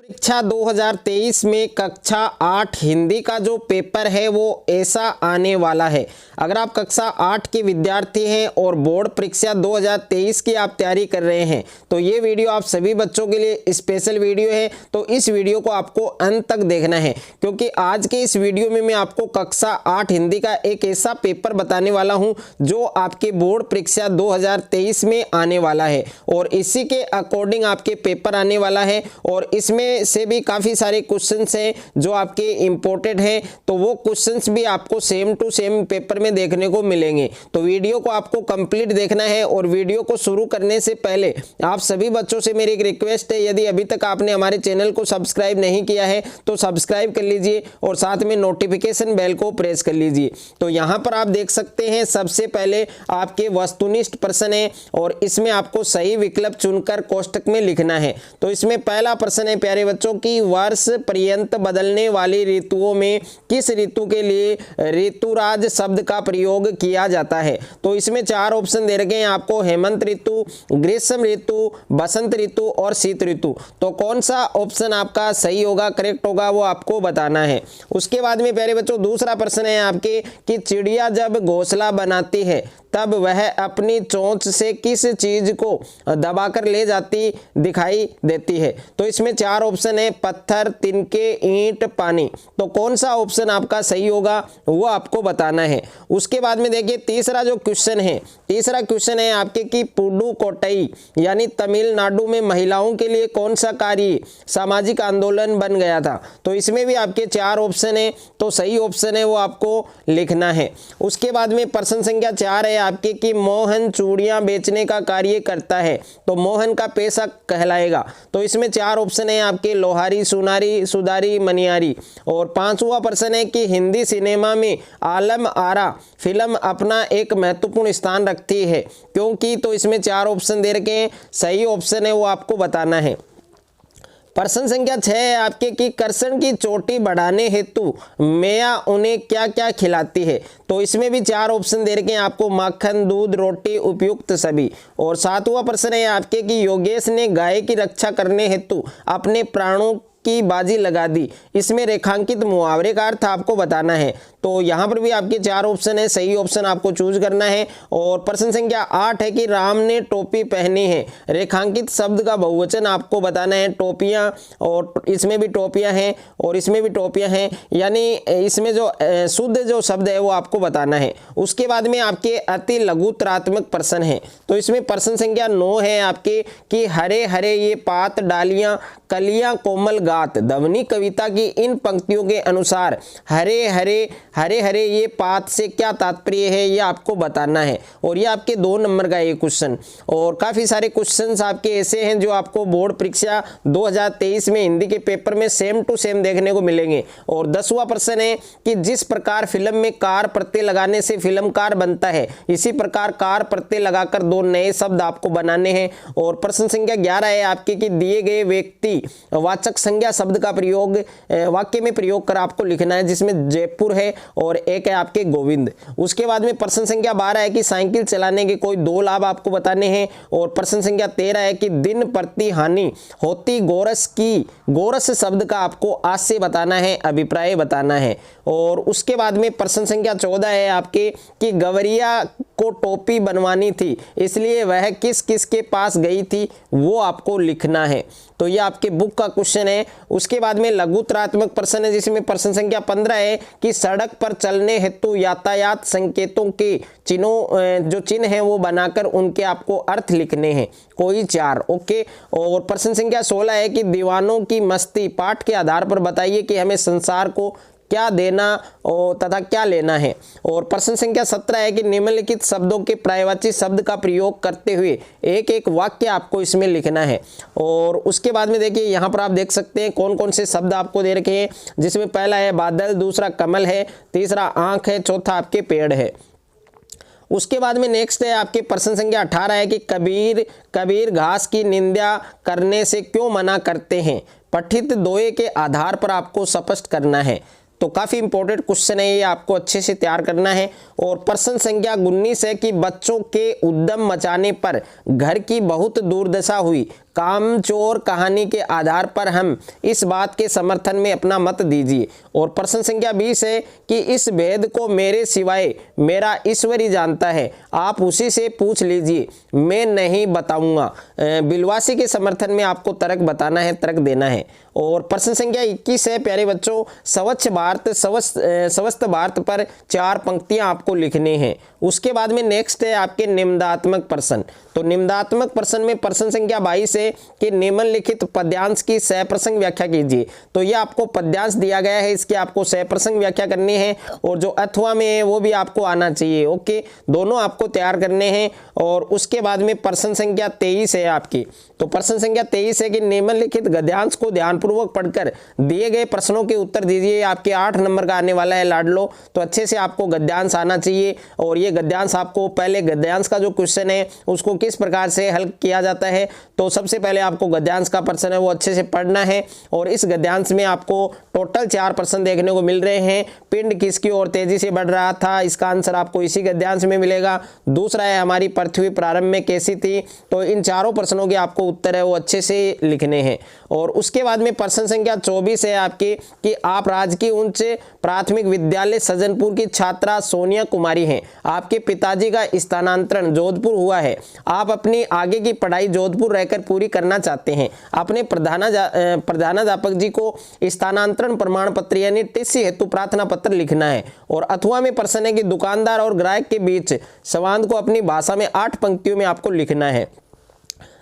परीक्षा 2023 में कक्षा 8 हिंदी का जो पेपर है वो ऐसा आने वाला है। अगर आप कक्षा 8 के विद्यार्थी हैं और बोर्ड परीक्षा 2023 की आप तैयारी कर रहे हैं तो ये वीडियो आप सभी बच्चों के लिए स्पेशल वीडियो है। तो इस वीडियो को आपको अंत तक देखना है, क्योंकि आज के इस वीडियो में मैं आपको कक्षा 8 हिंदी का एक ऐसा पेपर बताने वाला हूं जो आपके बोर्ड परीक्षा 2023 में आने वाला है और इसी के अकॉर्डिंग आपके पेपर आने वाला है। और इसमें से भी काफ़ी सारे क्वेश्चंस हैं जो आपके इंपॉर्टेंट हैं, तो वो क्वेश्चंस भी आपको सेम टू सेम पेपर में देखने को मिलेंगे। तो वीडियो को आपको कंप्लीट देखना है। और वीडियो को शुरू करने से पहले आप सभी बच्चों से मेरी एक रिक्वेस्ट है, यदि अभी तक आपने हमारे चैनल को सब्सक्राइब नहीं किया है तो सब्सक्राइब कर लीजिए और साथ में नोटिफिकेशन बेल को प्रेस कर लीजिए। तो यहाँ पर आप देख सकते हैं सबसे पहले आपके वस्तुनिष्ठ प्रश्न है और इसमें आपको सही विकल्प चुनकर कोष्टक में लिखना है। तो इसमें पहला प्रश्न है प्यारे बच्चों की, वर्ष पर्यंत बदलने वाली ऋतुओं में किस ऋतु के लिए ऋतुराज शब्द का प्रयोग किया जाता है। तो इसमें चार ऑप्शन दे रखे हैं आपको, हेमंत ऋतु, ग्रीष्म ऋतु, बसंत ऋतु और शीत ऋतु। तो कौन सा ऑप्शन आपका सही होगा, करेक्ट होगा, वो आपको बताना है। उसके बाद में प्यारे बच्चों दूसरा प्रश्न है आपके कि चिड़िया जब घोंसला बनाती है तब वह अपनी चोंच से किस चीज को दबाकर ले जाती दिखाई देती है। तो इसमें चार ऑप्शन है, पत्थर, तिनके, ईंट, पानी। तो कौन सा ऑप्शन आपका सही होगा वो आपको बताना है। उसके बाद में देखिए तीसरा जो क्वेश्चन है, तीसरा क्वेश्चन है आपके कि पुडुकोट्टई यानी तमिलनाडु में महिलाओं के लिए कौन सा कार्य सामाजिक आंदोलन बन गया था। तो इसमें भी आपके चार ऑप्शन है, तो सही ऑप्शन है वो आपको लिखना है। उसके बाद में प्रश्न संख्या 4 है आपके कि मोहन चूड़ियां बेचने का कार्य करता है तो मोहन का पेशा कहलाएगा। तो इसमें चार ऑप्शन है आपके, लोहारी, सुनारी, सुधारी, मनियारी। और पांचवा प्रश्न है कि हिंदी सिनेमा में आलम आरा फिल्म अपना एक महत्वपूर्ण स्थान रखती है क्योंकि। तो इसमें चार ऑप्शन दे रखे हैं, सही ऑप्शन है वो आपको बताना है। प्रश्न संख्या 6 है आपके कि कृष्ण की चोटी बढ़ाने हेतु मैया उन्हें क्या क्या खिलाती है। तो इसमें भी चार ऑप्शन दे रखे हैं आपको, माखन, दूध, रोटी, उपयुक्त सभी। और सातवां प्रश्न है आपके कि योगेश ने गाय की रक्षा करने हेतु अपने प्राणों की बाजी लगा दी। इसमें रेखांकित मुहावरे का अर्थ आपको बताना है। तो यहाँ पर भी आपके चार ऑप्शन है, सही ऑप्शन आपको चूज करना है। और प्रश्न संख्या 8 है कि राम ने टोपी पहनी है, रेखांकित शब्द का बहुवचन आपको बताना है। टोपियाँ, और इसमें भी टोपियाँ हैं और इसमें भी टोपियाँ हैं, यानी इसमें जो शुद्ध जो शब्द है वो आपको बताना है। उसके बाद में आपके अति लघुत्रात्मक प्रश्न है। तो इसमें प्रश्न संख्या 9 है आपके कि हरे हरे ये पात डालियाँ कलियाँ कोमल गात। ध्वनि कविता की इन पंक्तियों के अनुसार हरे हरे हरे हरे ये पात से क्या तात्पर्य है ये आपको बताना है। और ये आपके 2 नंबर का ये क्वेश्चन। और काफ़ी सारे क्वेश्चंस आपके ऐसे हैं जो आपको बोर्ड परीक्षा 2023 में हिंदी के पेपर में सेम टू सेम देखने को मिलेंगे। और 10वां प्रश्न है कि जिस प्रकार फिल्म में कार प्रत्यय लगाने से फिल्मकार बनता है, इसी प्रकार कार प्रत्यय लगाकर 2 नए शब्द आपको बनाने हैं। और प्रश्न संख्या 11 है आपके कि दिए गए व्यक्ति वाचक संज्ञा शब्द का प्रयोग वाक्य में प्रयोग कर आपको लिखना है, जिसमें जयपुर है और एक है आपके गोविंद। उसके बाद में प्रश्न संख्या 12 है कि साइकिल चलाने के कोई 2 लाभ आपको बताने हैं। और प्रश्न संख्या 13 है कि दिन प्रति हानि होती गोरस की, गोरस शब्द का आपको आज से बताना है, अभिप्राय बताना है। और उसके बाद में प्रश्न संख्या 14 है आपके कि गवरिया को टोपी बनवानी थी इसलिए वह किस किस के पास गई थी वो आपको लिखना है। तो ये आपके बुक का क्वेश्चन है। उसके बाद में लघुत्रात्मक प्रश्न है जिसमें प्रश्न संख्या 15 है कि सड़क पर चलने हेतु यातायात संकेतों के चिन्हों जो चिन्ह हैं वो बनाकर उनके आपको अर्थ लिखने हैं, कोई 4। ओके। और प्रश्न संख्या 16 है कि दीवानों की मस्ती पाठ के आधार पर बताइए कि हमें संसार को क्या देना और तथा क्या लेना है। और प्रश्न संख्या 17 है कि निम्नलिखित शब्दों के पर्यायवाची शब्द का प्रयोग करते हुए एक एक वाक्य आपको इसमें लिखना है। और उसके बाद में देखिए यहाँ पर आप देख सकते हैं कौन कौन से शब्द आपको दे रखे हैं, जिसमें पहला है बादल, दूसरा कमल है, तीसरा आंख है, चौथा आपके पेड़ है। उसके बाद में नेक्स्ट है आपके प्रश्न संख्या 18 है कि कबीर घास की निंदा करने से क्यों मना करते हैं। पठित दोहे के आधार पर आपको स्पष्ट करना है। तो काफ़ी इंपॉर्टेंट क्वेश्चन है, ये आपको अच्छे से तैयार करना है। और प्रश्न संख्या 19 है कि बच्चों के उद्यम मचाने पर घर की बहुत दुर्दशा हुई, कामचोर कहानी के आधार पर हम इस बात के समर्थन में अपना मत दीजिए। और प्रश्न संख्या 20 है कि इस भेद को मेरे सिवाय मेरा ईश्वर ही जानता है, आप उसी से पूछ लीजिए, मैं नहीं बताऊंगा। बिलवासी के समर्थन में आपको तर्क बताना है, तर्क देना है। और प्रश्न संख्या 21 है प्यारे बच्चों, स्वच्छ भारत स्वस्थ भारत पर 4 पंक्तियां आपको लिखनी है। उसके बाद में नेक्स्ट है आपके निम्नात्मक प्रश्न। तो निम्नात्मक प्रश्न में प्रश्न संख्या 22 है कि निम्नलिखित पद्यांश की सप्रसंग व्याख्या कीजिए। तो ये आपको पद्यांश दिया गया है, इसकी आपको सप्रसंग व्याख्या करनी है और जो अथवा में है वो भी आपको आना चाहिए। ओके, दोनों आपको तैयार करने हैं। और उसके बाद में प्रश्न संख्या 23 है आपकी। तो प्रश्न संख्या 23 है कि निम्नलिखित गद्यांश को ध्यानपूर्वक पढ़कर दिए गए प्रश्नों के उत्तर दीजिए। आपके 8 नंबर का आने वाला है लाडलो, तो अच्छे से आपको गद्यांश आना चाहिए। और ये गद्यांश आपको पहले गद्यांश का जो क्वेश्चन है उसको किस प्रकार से हल किया जाता है, तो सबसे पहले आपको गद्यांश का प्रश्न है वो अच्छे से पढ़ना है। और इस गद्यांश में आपको टोटल 4 प्रश्न देखने को मिल रहे हैं। पिंड किसकी ओर तेजी से बढ़ रहा था, इसका आंसर आपको इसी गद्यांश में मिलेगा। दूसरा है हमारी पृथ्वी प्रारंभ में कैसी थी। तो इन चारों प्रश्नों के आपको उत्तर है वो अच्छे से लिखने हैं। और उसके बाद में प्रश्न संख्या 24 है आपकी कि आप राजकीय उच्च प्राथमिक विद्यालय सज्जनपुर की छात्रा सोनिया कुमारी हैं। आपके पिताजी का स्थानांतरण जोधपुर हुआ है, आप अपनी आगे की पढ़ाई जोधपुर रहकर पूरी करना चाहते हैं। अपने प्रधानाध्यापक जी को स्थानांतरण प्रमाण पत्र यानी टीसी हेतु प्रार्थना पत्र लिखना है। और अथवा में प्रश्न है कि दुकानदार और ग्राहक के बीच संवाद को अपनी भाषा में 8 पंक्तियों में आपको लिखना है,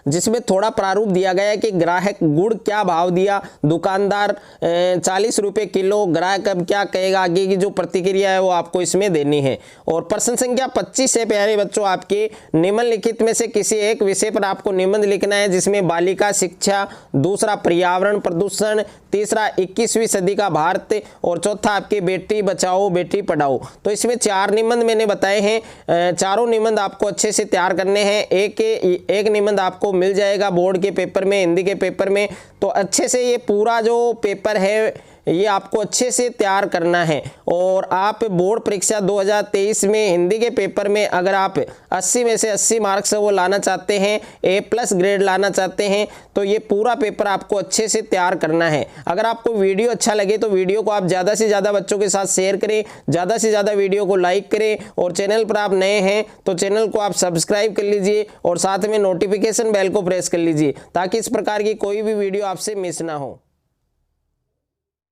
जिसमें थोड़ा प्रारूप दिया गया है कि ग्राहक गुड़ क्या भाव दिया, दुकानदार 40 रुपये किलो, ग्राहक अब क्या कहेगा, आगे की जो प्रतिक्रिया है वो आपको इसमें देनी है। और प्रश्न संख्या 25 है प्यारे बच्चों आपके, निम्नलिखित में से किसी एक विषय पर आपको निबंध लिखना है, जिसमें बालिका शिक्षा, दूसरा पर्यावरण प्रदूषण, तीसरा 21वीं सदी का भारत और चौथा आपके बेटी बचाओ बेटी पढ़ाओ। तो इसमें 4 निबंध मैंने बताए हैं, चारों निबंध आपको अच्छे से तैयार करने हैं। एक निबंध आपको मिल जाएगा बोर्ड के पेपर में, हिंदी के पेपर में। तो अच्छे से ये पूरा जो पेपर है ये आपको अच्छे से तैयार करना है। और आप बोर्ड परीक्षा 2023 में हिंदी के पेपर में अगर आप 80 में से 80 मार्क्स वो लाना चाहते हैं, A+ ग्रेड लाना चाहते हैं, तो ये पूरा पेपर आपको अच्छे से तैयार करना है। अगर आपको वीडियो अच्छा लगे तो वीडियो को आप ज़्यादा से ज़्यादा बच्चों के साथ शेयर करें, ज़्यादा से ज़्यादा वीडियो को लाइक करें। और चैनल पर आप नए हैं तो चैनल को आप सब्सक्राइब कर लीजिए और साथ में नोटिफिकेशन बेल को प्रेस कर लीजिए, ताकि इस प्रकार की कोई भी वीडियो आपसे मिस ना हो।